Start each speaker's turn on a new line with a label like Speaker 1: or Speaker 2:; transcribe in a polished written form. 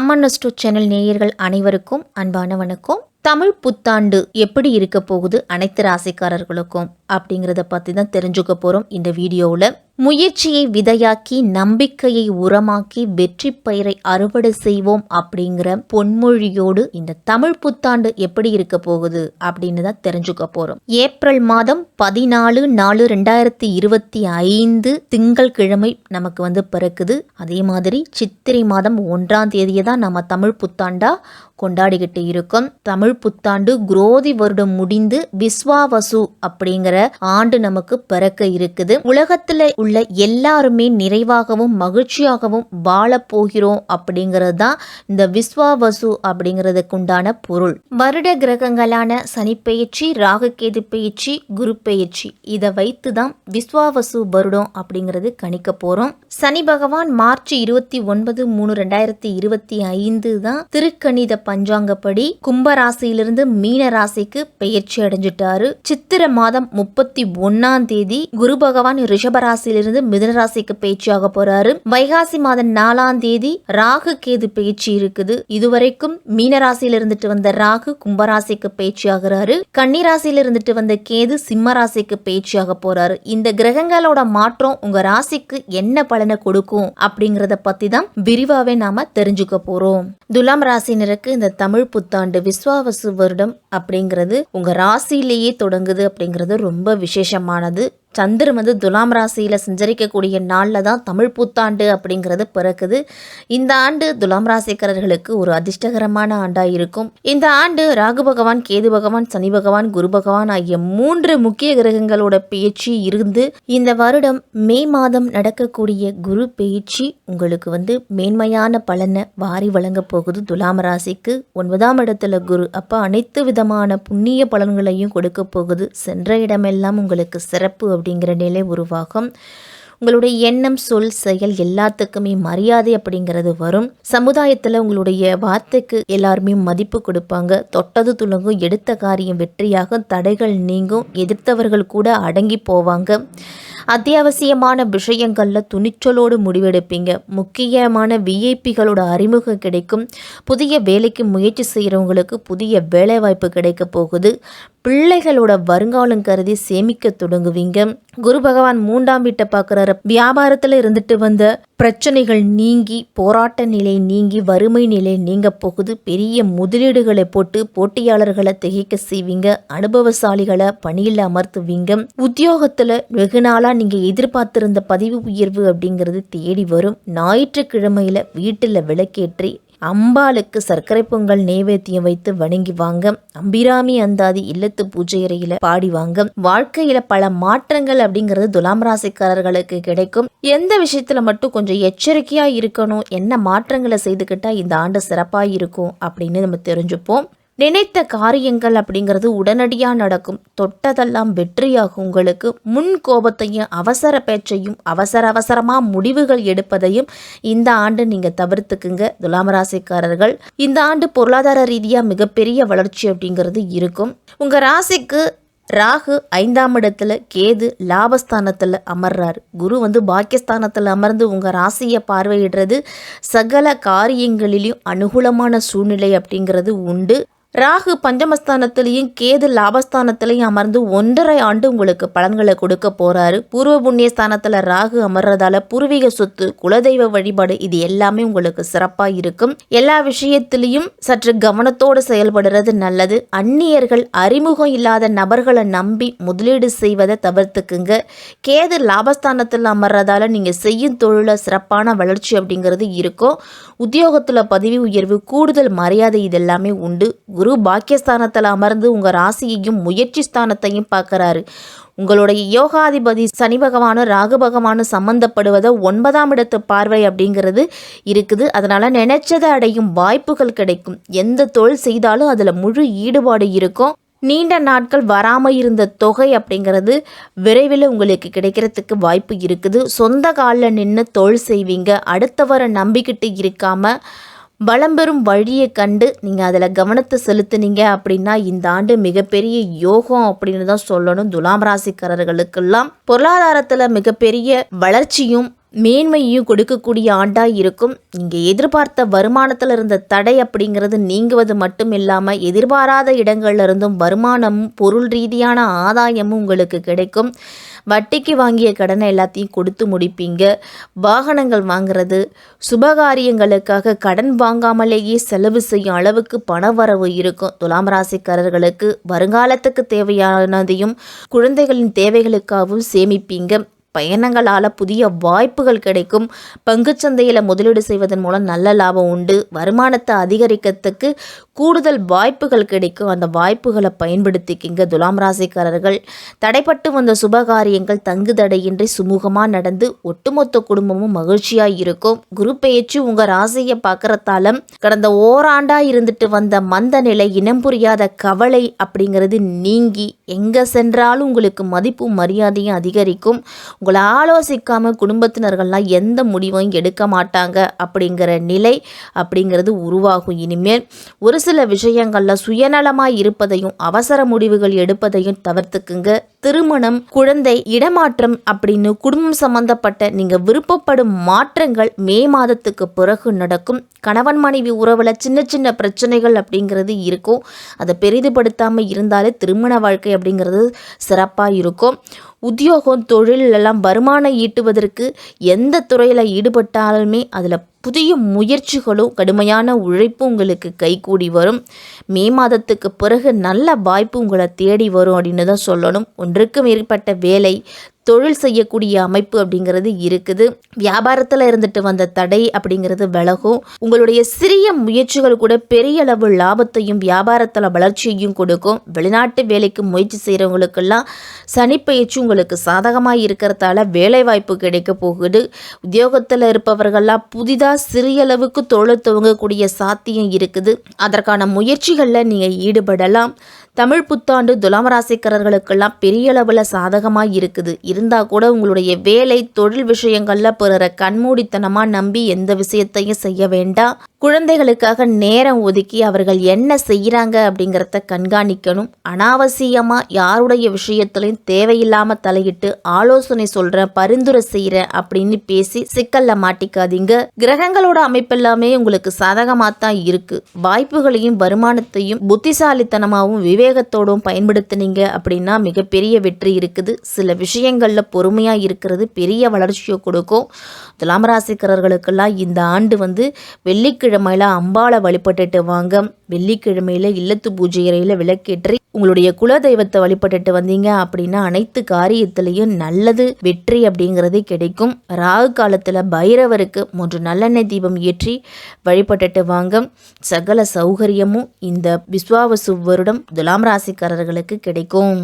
Speaker 1: அம்மன்னஸ்டோ channel நேயர்கள் அனைவருக்கும் அன்பான வணக்கம். தமிழ் புத்தாண்டு எப்படி இருக்க போகுது அனைத்து ராசிக்காரர்களுக்கும் அப்படிங்கிறத பற்றி தான் தெரிஞ்சுக்க போகிறோம் இந்த வீடியோவில். முயற்சியை விதையாக்கி நம்பிக்கையை உரமாக்கி வெற்றி பயிரை அறுவடை செய்வோம் அப்படிங்கிற பொன்மொழியோடு இந்த தமிழ் புத்தாண்டு எப்படி இருக்க போகுது அப்படின்னு தான் தெரிஞ்சுக்க போகிறோம். ஏப்ரல் மாதம் 14/4/2025 திங்கட்கிழமை நமக்கு பிறக்குது. அதே மாதிரி சித்திரை மாதம் 1ஆம் தேதியை தான் நம்ம தமிழ் புத்தாண்டா கொண்டாடிக்கிட்டு இருக்கோம். தமிழ் புத்தாண்டு குரோதி வருடம் முடிந்து விஸ்வாவசு அப்படிங்கிற ஆண்டு நமக்கு பிறக்க இருக்குது. உலகத்துல உள்ள எல்லாருமே நிறைவாகவும் மகிழ்ச்சியாகவும் வாழ போகிறோம் அப்படிங்கிறது தான் இந்த விஸ்வாவசு அப்படிங்கிறதுக்கு உண்டான பொருள். வருட கிரகங்களான சனி பெயர்ச்சி, ராகு கேது பெயர்ச்சி, குரு பெயர்ச்சி இதை வைத்து தான் விஸ்வாவசு வருடம் அப்படிங்கிறது கணிக்க போறோம். சனி பகவான் மார்ச் 29/3/2025 தான் திருக்கணித பஞ்சாங்கப்படி கும்பராசியிலிருந்து மீன ராசிக்கு பெயர்ச்சி அடைஞ்சிட்டாரு. சித்திர மாதம் 31ஆம் தேதி குரு பகவான் ரிஷபராசியிலிருந்து மிதுன ராசிக்கு பயிற்சியாக போறாரு. வைகாசி மாதம் 4ஆம் தேதி ராகு கேது பயிற்சி இருக்குது. இதுவரைக்கும் மீன ராசியில இருந்துட்டு வந்த ராகு கும்பராசிக்கு பயிற்சி ஆகிறாரு. கன்னிராசியில இருந்துட்டு வந்த கேது சிம்ம ராசிக்கு பயிற்சியாக போறாரு. இந்த கிரகங்களோட மாற்றம் உங்க ராசிக்கு என்ன பலனை கொடுக்கும் அப்படிங்கறத பத்தி தான் விரிவாவே நாம தெரிஞ்சுக்க போறோம். துலாம் ராசினருக்கு இந்த தமிழ் புத்தாண்டு விஸ்வாவசு வருடம் அப்படிங்கிறது உங்க ராசியிலேயே தொடங்குது அப்படிங்கிறது ரொம்ப விசேஷமானது. சந்திரன் துலாம் ராசியில சஞ்சரிக்கக்கூடிய நாள்ல தான் தமிழ் புத்தாண்டு அப்படிங்கிறது பிறக்குது. இந்த ஆண்டு துலாம் ராசிக்காரர்களுக்கு ஒரு அதிர்ஷ்டகரமான ஆண்டா இருக்கும். இந்த ஆண்டு ராகு பகவான், கேது பகவான், சனி பகவான், குரு பகவான் ஆகிய 3 முக்கிய கிரகங்களோட பெயர்ச்சி இருந்து இந்த வருடம் மே மாதம் நடக்கக்கூடிய குரு பெயர்ச்சி உங்களுக்கு மேன்மையான பலனை வாரி வழங்க போகுது. துலாம் ராசிக்கு 9ஆம் இடத்துல குரு, அப்ப அனைத்து விதமான புண்ணிய பலன்களையும் கொடுக்க போகுது. சென்ற இடமெல்லாம் உங்களுக்கு சிறப்பு அப்படிங்கிற நிலை உருவாகும். உங்களுடைய எண்ணம், சொல், செயல் எல்லாத்துக்குமே மரியாதை அப்படிங்கிறது வரும். சமுதாயத்தில் உங்களுடைய வார்த்தைக்கு எல்லாருமே மதிப்பு கொடுப்பாங்க. தொட்டது துலங்கும், எடுத்த காரியம் வெற்றியாக, தடைகள் நீங்கும், எதிர்த்தவர்கள் கூட அடங்கி போவாங்க. அத்தியாவசியமான விஷயங்கள்ல துணிச்சலோடு முடிவெடுப்பீங்க. முக்கியமான விஐபிகளோட அறிமுகம் கிடைக்கும். புதிய வேலைக்கு முயற்சி செய்கிறவங்களுக்கு புதிய வேலை வாய்ப்பு கிடைக்க போகுது. பிள்ளைகளோட வருங்காலம் கருதி சேமிக்க தொடங்குவீங்க. குரு பகவான் 3ஆம் வீட்டை பார்க்குறாரு. வியாபாரத்தில் இருந்துட்டு வந்த பிரச்சனைகள் நீங்கி, போராட்ட நிலை நீங்கி, வறுமை நிலை நீங்க போகுது. பெரிய முதலீடுகளை போட்டு போட்டியாளர்களை திகைக்க செய்வீங்க. அனுபவசாலிகளை பணியில் அமர்த்துவீங்க. உத்தியோகத்துல வெகு நாளா நீங்க எதிர்பார்த்திருந்த பதவி உயர்வு அப்படிங்கிறது தேடி வரும். ஞாயிற்றுக்கிழமையில வீட்டுல விளக்கேற்றி அம்பாளுக்கு சர்க்கரை பொங்கல் நைவேத்தியம் வைத்து வணங்கி வாங்க. அம்பிராமி அந்தாதி இல்லத்து பூஜை அறையில பாடி வாங்க. வாழ்க்கையில பல மாற்றங்கள் அப்படிங்கிறது துலாம் ராசிக்காரர்களுக்கு கிடைக்கும். எந்த விஷயத்துல மட்டும் கொஞ்சம் எச்சரிக்கையா இருக்கணும், என்ன மாற்றங்களை செய்துக்கிட்டா இந்த ஆண்டு சிறப்பா இருக்கும் அப்படின்னு நம்ம தெரிஞ்சுப்போம். நினைத்த காரியங்கள் அப்படிங்கிறது உடனடியாக நடக்கும். தொட்டதெல்லாம் வெற்றியாகும். உங்களுக்கு முன் கோபத்தையும் அவசர பேச்சையும் அவசரமாக முடிவுகள் எடுப்பதையும் இந்த ஆண்டு நீங்கள் தவிர்த்துக்குங்க துலாம் ராசிக்காரர்கள். இந்த ஆண்டு பொருளாதார ரீதியாக மிகப்பெரிய வளர்ச்சி அப்படிங்கிறது இருக்கும். உங்கள் ராசிக்கு ராகு 5ஆம் இடத்துல, கேது லாபஸ்தானத்தில் அமர்றாரு. குரு பாக்கியஸ்தானத்தில் அமர்ந்து உங்கள் ராசியை பார்வையிடுறது சகல காரியங்களிலும் அனுகூலமான சூழ்நிலை அப்படிங்கிறது உண்டு. ராகு பஞ்சமஸ்தானத்திலையும் கேது லாபஸ்தானத்திலையும் அமர்ந்து 1.5 ஆண்டு உங்களுக்கு பலன்களை கொடுக்க போறாரு. பூர்வ புண்ணிய ஸ்தானத்துல ராகு அமர்றதால பூர்வீக சொத்து, குலதெய்வ வழிபாடு இது எல்லாமே உங்களுக்கு சிறப்பா இருக்கும். எல்லா விஷயத்திலையும் சற்று கவனத்தோடு செயல்படுறது நல்லது. அந்நியர்கள், அறிமுகம் இல்லாத நபர்களை நம்பி முதலீடு செய்வதை தவிர்த்துக்குங்க. கேது லாபஸ்தானத்தில் அமர்றதால நீங்க செய்யும் தொழில சிறப்பான வளர்ச்சி அப்படிங்கிறது இருக்கும். உத்தியோகத்துல பதவி உயர்வு, கூடுதல் மரியாதை இதெல்லாமே உண்டு. குரு பாக்கியஸ்தானத்தில் அமர்ந்து உங்க ராசியையும் முயற்சி ஸ்தானத்தையும் பார்க்கிறாரு. உங்களுடைய யோகாதிபதி சனி பகவானும் ராகு பகவானும் சம்பந்தப்படுவதை 9ஆம் இடத்து பார்வை அப்படிங்கிறது இருக்குது. அதனால நினைச்சதை அடையும் வாய்ப்புகள் கிடைக்கும். எந்த தொழில் செய்தாலும் அதுல முழு ஈடுபாடு இருக்கும். நீண்ட நாட்கள் வராமல் இருந்த தொகை அப்படிங்கிறது விரைவில் உங்களுக்கு கிடைக்கிறதுக்கு வாய்ப்பு இருக்குது. சொந்த காலில் நின்று தொழில் செய்வீங்க. அடுத்தவரை நம்பிக்கிட்டு இருக்காம பலம்பெறும் வழியை கண்டு நீங்கள் அதில் கவனத்தை செலுத்துனீங்க அப்படின்னா இந்த ஆண்டு மிகப்பெரிய யோகம் அப்படின்னு தான் சொல்லணும். துலாம் ராசிக்காரர்களுக்கெல்லாம் பொருளாதாரத்தில் மிகப்பெரிய வளர்ச்சியும் மேன்மையும் கொடுக்கக்கூடிய ஆண்டாக இருக்கும். நீங்கள் எதிர்பார்த்த வருமானத்தில் இருந்த தடை அப்படிங்கிறது நீங்குவது மட்டும் இல்லாமல் எதிர்பாராத இடங்கள்ல இருந்தும் வருமானமும் பொருள் ரீதியான ஆதாயமும் உங்களுக்கு கிடைக்கும். வட்டிக்கு வாங்கிய கடனை எல்லாத்தையும் கொடுத்து முடிப்பீங்க. வாகனங்கள் வாங்கிறது, சுபகாரியங்களுக்காக கடன் வாங்காமலேயே செலவு செய்யும் அளவுக்கு பணவரவு இருக்கும். துலாம் ராசிக்காரர்களுக்கு வருங்காலத்துக்கு தேவையானதையும் குழந்தைகளின் தேவைகளுக்காகவும் சேமிப்பீங்க. பயணங்களால் புதிய வாய்ப்புகள் கிடைக்கும். பங்குச்சந்தையில் முதலீடு செய்வதன் மூலம் நல்ல லாபம் உண்டு. வருமானத்தை அதிகரிக்கிறதுக்கு கூடுதல் வாய்ப்புகள் கிடைக்கும். அந்த வாய்ப்புகளை பயன்படுத்திக்கிங்க துலாம் ராசிக்காரர்கள். தடைப்பட்டு வந்த சுபகாரியங்கள் தங்கு தடையின்றி சுமூகமாக நடந்து ஒட்டுமொத்த குடும்பமும் மகிழ்ச்சியாக இருக்கும். குரு பெயர்ச்சி உங்கள் ராசியை பார்க்குறதால கடந்த ஓராண்டாக இருந்துட்டு வந்த மந்த நிலை, இனம் புரியாத கவலை அப்படிங்கிறது நீங்கி எங்கே சென்றாலும் உங்களுக்கு மதிப்பும் மரியாதையும் அதிகரிக்கும். உங்களை ஆலோசிக்காமல் குடும்பத்தினர்கள்லாம் எந்த முடிவையும் எடுக்க மாட்டாங்க அப்படிங்கிற நிலை அப்படிங்கிறது உருவாகும். இனிமேல் ஒரு சில விஷயங்களில் சுயநலமாக இருப்பதையும் அவசர முடிவுகள் எடுப்பதையும் தவிர்த்துக்குங்க. திருமணம், குழந்தை, இடமாற்றம் அப்படின்னு குடும்பம் சம்பந்தப்பட்ட நீங்கள் விருப்பப்படும் மாற்றங்கள் மே மாதத்துக்கு பிறகு நடக்கும். கணவன் மனைவி உறவில் சின்ன சின்ன பிரச்சனைகள் அப்படிங்கிறது இருக்கும். அதை பெரிதுபடுத்தாமல் இருந்தாலே திருமண வாழ்க்கை அப்படிங்கிறது சிறப்பாக இருக்கும். உத்தியோகம், தொழிலெல்லாம் வருமானம் ஈட்டுவதற்கு எந்த துறையில் ஈடுபட்டாலுமே அதில் புதிய முயற்சிகளும் கடுமையான உழைப்பும் உங்களுக்கு கைகூடி வரும். மே மாதத்துக்கு பிறகு நல்ல வாய்ப்பு உங்களை தேடி வரும் அப்படின்னு தான் சொல்லணும். ஒன்றுக்கு மேற்பட்ட வேலை, தொழில் செய்யக்கூடிய அமைப்பு அப்படிங்கிறது இருக்குது. வியாபாரத்தில் இருந்துட்டு வந்த தடை அப்படிங்கிறது விலகும். உங்களுடைய சிறிய முயற்சிகள் கூட பெரிய அளவு லாபத்தையும் வியாபாரத்தில் வளர்ச்சியையும் கொடுக்கும். வெளிநாட்டு வேலைக்கு முயற்சி செய்கிறவங்களுக்கெல்லாம் சனிப்பயிற்சி உங்களுக்கு சாதகமாக இருக்கிறதால வேலை வாய்ப்பு கிடைக்க போகுது. உத்தியோகத்தில் இருப்பவர்கள்லாம் புதிதாக சிறிய அளவுக்கு தொழில் துவங்கக்கூடிய சாத்தியம் இருக்குது. அதற்கான முயற்சிகளில் நீங்கள் ஈடுபடலாம். தமிழ் புத்தாண்டு துலாம் ராசிக்காரர்களுக்கெல்லாம் பெரிய அளவில் சாதகமாக இருக்குது. இருந்தால் கூட உங்களுடைய வேலை, தொழில் விஷயங்களில் பிறரை கண்மூடித்தனமாக நம்பி எந்த விஷயத்தையும் செய்ய வேண்டாம். குழந்தைகளுக்காக நேரம் ஒதுக்கி அவர்கள் என்ன செய்கிறாங்க அப்படிங்கிறத கண்காணிக்கணும். அனாவசியமாக யாருடைய விஷயத்துலையும் தேவையில்லாமல் தலையிட்டு ஆலோசனை சொல்கிறேன், பரிந்துரை செய்கிறேன் அப்படின்னு பேசி சிக்கலில் மாட்டிக்காதீங்க. கிரகங்களோட அமைப்பெல்லாமே உங்களுக்கு சாதகமாக தான் இருக்குது. வாய்ப்புகளையும் வருமானத்தையும் புத்திசாலித்தனமாகவும் விவேகத்தோடும் பயன்படுத்தினீங்க அப்படின்னா மிகப்பெரிய வெற்றி இருக்குது. சில விஷயங்களில் பொறுமையாக இருக்கிறது பெரிய வளர்ச்சியை கொடுக்கும். துலாம் ராசிக்காரர்களுக்கெல்லாம் இந்த ஆண்டு வெள்ளிக்கிழமையில் அம்பாளை வழிபட்டுட்டு வாங்க. வெள்ளிக்கிழமையில் இல்லத்து பூஜை அறையில் விளக்கேற்றி உங்களுடைய குலதெய்வத்தை வழிபட்டுட்டு வந்தீங்க அப்படின்னா அனைத்து காரியத்திலையும் நல்லது, வெற்றி அப்படிங்கிறது கிடைக்கும். ராகு காலத்தில் பைரவருக்கு 3 நல்லெண்ணெய் தீபம் ஏற்றி வழிபட்டுட்டு வாங்க. சகல சௌகரியமும் இந்த விஸ்வாவசு வருடம் துலாம் ராசிக்காரர்களுக்கு கிடைக்கும்.